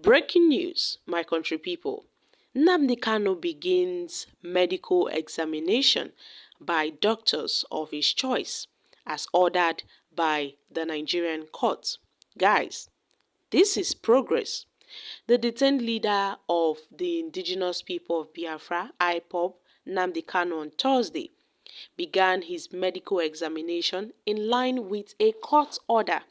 Breaking news, my country people. Nnamdi Kanu begins medical examination by doctors of his choice as ordered by the Nigerian court. Guys, this is progress. The detained leader of the indigenous people of Biafra, IPOB, Nnamdi Kanu, on Thursday began his medical examination in line with a court order.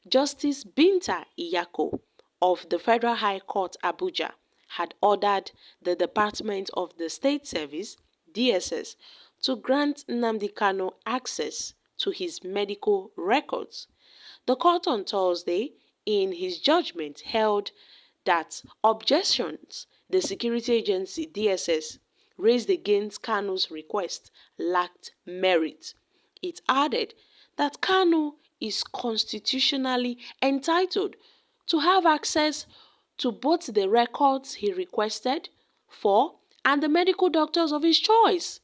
Justice Binta Iyako of the Federal High Court Abuja had ordered the Department of the State Service, DSS, to grant Nnamdi Kanu access to his medical records. The court on Thursday, in his judgment, held that objections the security agency, DSS, raised against Kanu's request lacked merit. It added that Kanu is constitutionally entitled to have access to both the records he requested for and the medical doctors of his choice.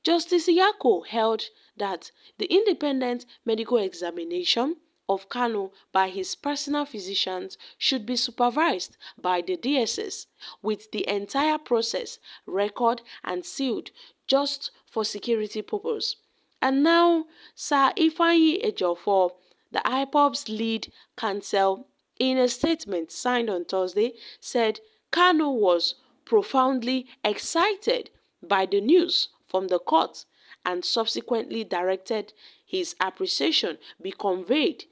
Justice Iyako held that the independent medical examination of Kanu by his personal physicians should be supervised by the DSS, with the entire process recorded and sealed just for security purposes. And now, Sir Ifeanyi Ejiofor, the IPOB's lead counsel, in a statement signed on Thursday, said Kanu was profoundly excited by the news from the court and subsequently directed his appreciation be conveyed,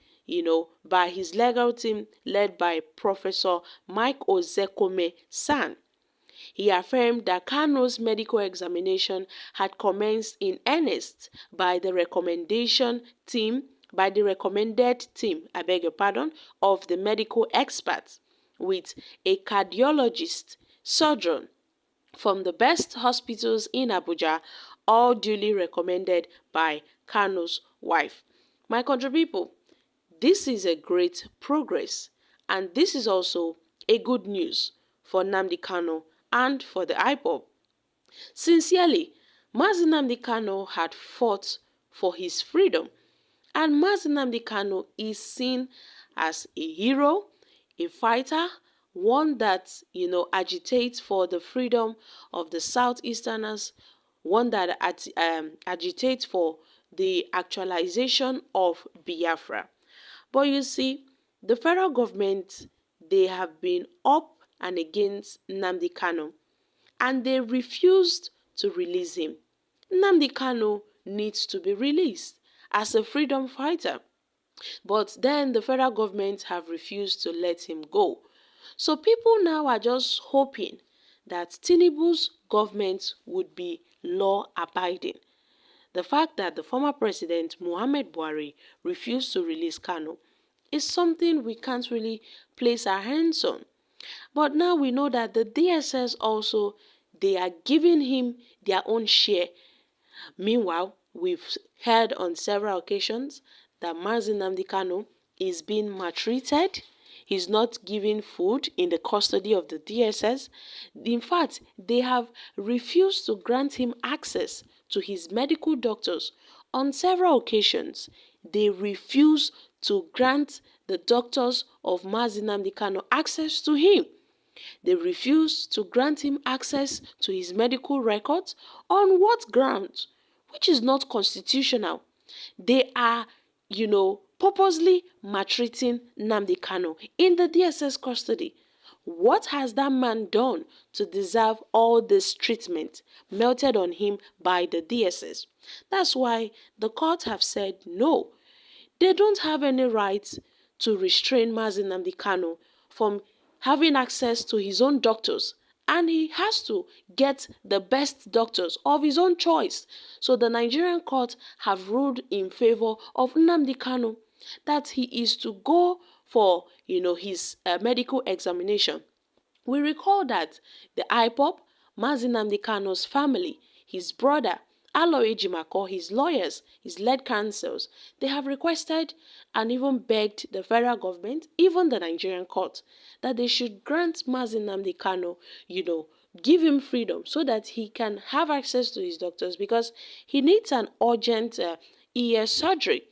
by his legal team led by Professor Mike Ozekome-San. He affirmed that Kanu's medical examination had commenced in earnest by the recommended team, of the medical experts, with a cardiologist, surgeon from the best hospitals in Abuja, all duly recommended by Kanu's wife. My country people, this is a great progress, and this is also a good news for Nnamdi Kanu and for the IPOB. Sincerely, Mazi Nnamdi Kanu had fought for his freedom, and Mazi Nnamdi Kanu is seen as a hero, a fighter, one that, agitates for the freedom of the Southeasterners, one that agitates for the actualization of Biafra. But you see, the federal government, they have been up and against Nnamdi Kanu, and they refused to release him. Nnamdi Kanu needs to be released as a freedom fighter. But then the federal government have refused to let him go. So people now are just hoping that Tinubu's government would be law-abiding. The fact that the former president, Muhammad Buhari, refused to release Kanu is something we can't really place our hands on. But now we know that the DSS also, they are giving him their own share. Meanwhile, we've heard on several occasions that Mazi Nnamdi Kanu is being maltreated. He's not given food in the custody of the DSS. In fact, they have refused to grant him access to his medical doctors. On several occasions, they refuse to grant the doctors of Mazi Nnamdi Kanu access to him. They refuse to grant him access to his medical records. On what grounds? Which is not constitutional. They are, purposely maltreating Nnamdi Kanu in the DSS custody. What has that man done to deserve all this treatment melted on him by the DSS? That's why the court have said no. They don't have any right to restrain Mazi Nnamdi Kanu from having access to his own doctors, and he has to get the best doctors of his own choice. So the Nigerian court have ruled in favor of Nnamdi Kanu that he is to go for, his medical examination. We recall that the IPOB, Mazi Nnamdi Kanu's family, his brother, Aloy Ejimakor, his lawyers, his lead counsels, they have requested and even begged the federal government, even the Nigerian court, that they should grant Mazi Nnamdi Kanu, give him freedom so that he can have access to his doctors, because he needs an urgent ear surgery.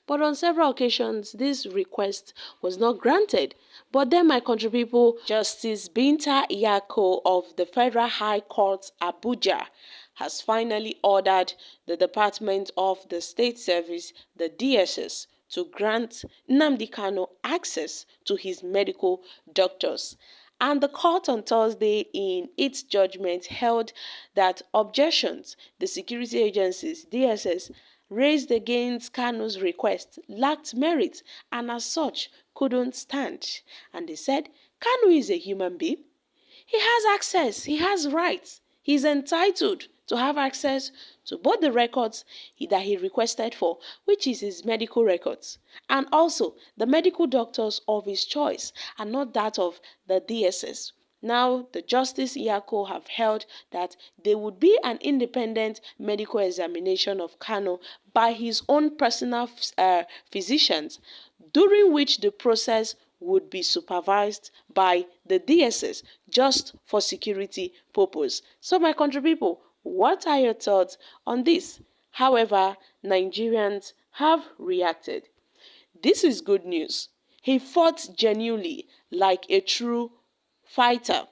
But on several occasions, this request was not granted. But then, my country people, Justice Binta Iyako of the Federal High Court, Abuja, has finally ordered the Department of the State Service, the DSS, to grant Nnamdi Kanu access to his medical doctors. And the court on Thursday, in its judgment, held that objections the security agencies, DSS, raised against Kanu's request lacked merit and as such couldn't stand. And they said, Kanu is a human being. He has access, he has rights. He's entitled to have access to both the records that he requested for, which is his medical records, and also the medical doctors of his choice, and not that of the DSS. Now, the Justice Iyako have held that there would be an independent medical examination of Kanu by his own personal physicians, during which the process would be supervised by the DSS just for security purpose. So, my country people, what are your thoughts on this? However, Nigerians have reacted. This is good news. He fought genuinely like a true fighter.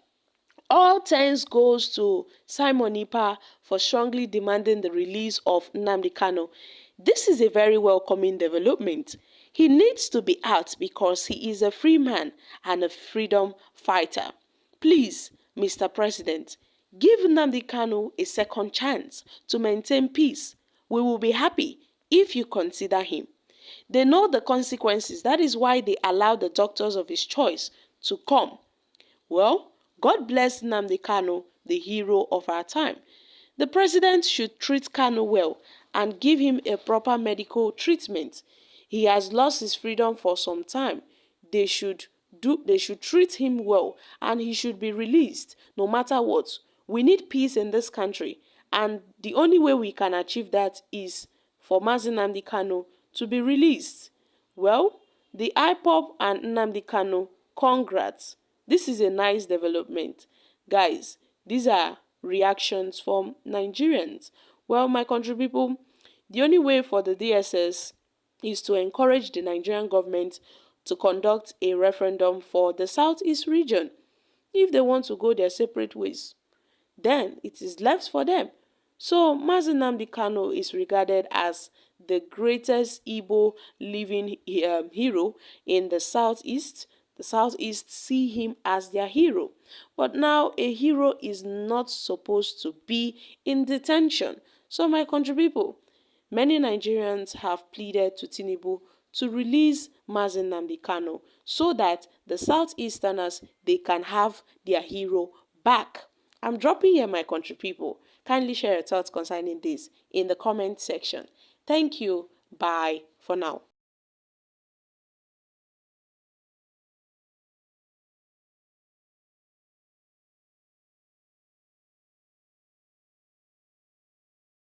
All thanks goes to Simon Ipa for strongly demanding the release of Nnamdi Kanu. This is a very welcoming development. He needs to be out because he is a free man and a freedom fighter. Please, Mr. President, give Nnamdi Kanu a second chance to maintain peace. We will be happy if you consider him. They know the consequences. That is why they allow the doctors of his choice to come. Well, God bless Nnamdi Kanu, the hero of our time. The president should treat Kanu well and give him a proper medical treatment. He has lost his freedom for some time. They should treat him well and he should be released no matter what. We need peace in this country, and the only way we can achieve that is for Nnamdi Kanu to be released. Well, the IPOB and Nnamdi Kanu, congrats. This is a nice development. Guys, these are reactions from Nigerians. Well, my country people, the only way for the DSS is to encourage the Nigerian government to conduct a referendum for the Southeast region. If they want to go their separate ways, then it is left for them. So, Nnamdi Kanu is regarded as the greatest Igbo living hero in the Southeast. The Southeast see him as their hero. But now, a hero is not supposed to be in detention. So, my country people, many Nigerians have pleaded to Tinubu to release Nnamdi Kanu so that the Southeasterners, they can have their hero back. I'm dropping here, my country people. Kindly share your thoughts concerning this in the comment section. Thank you. Bye for now.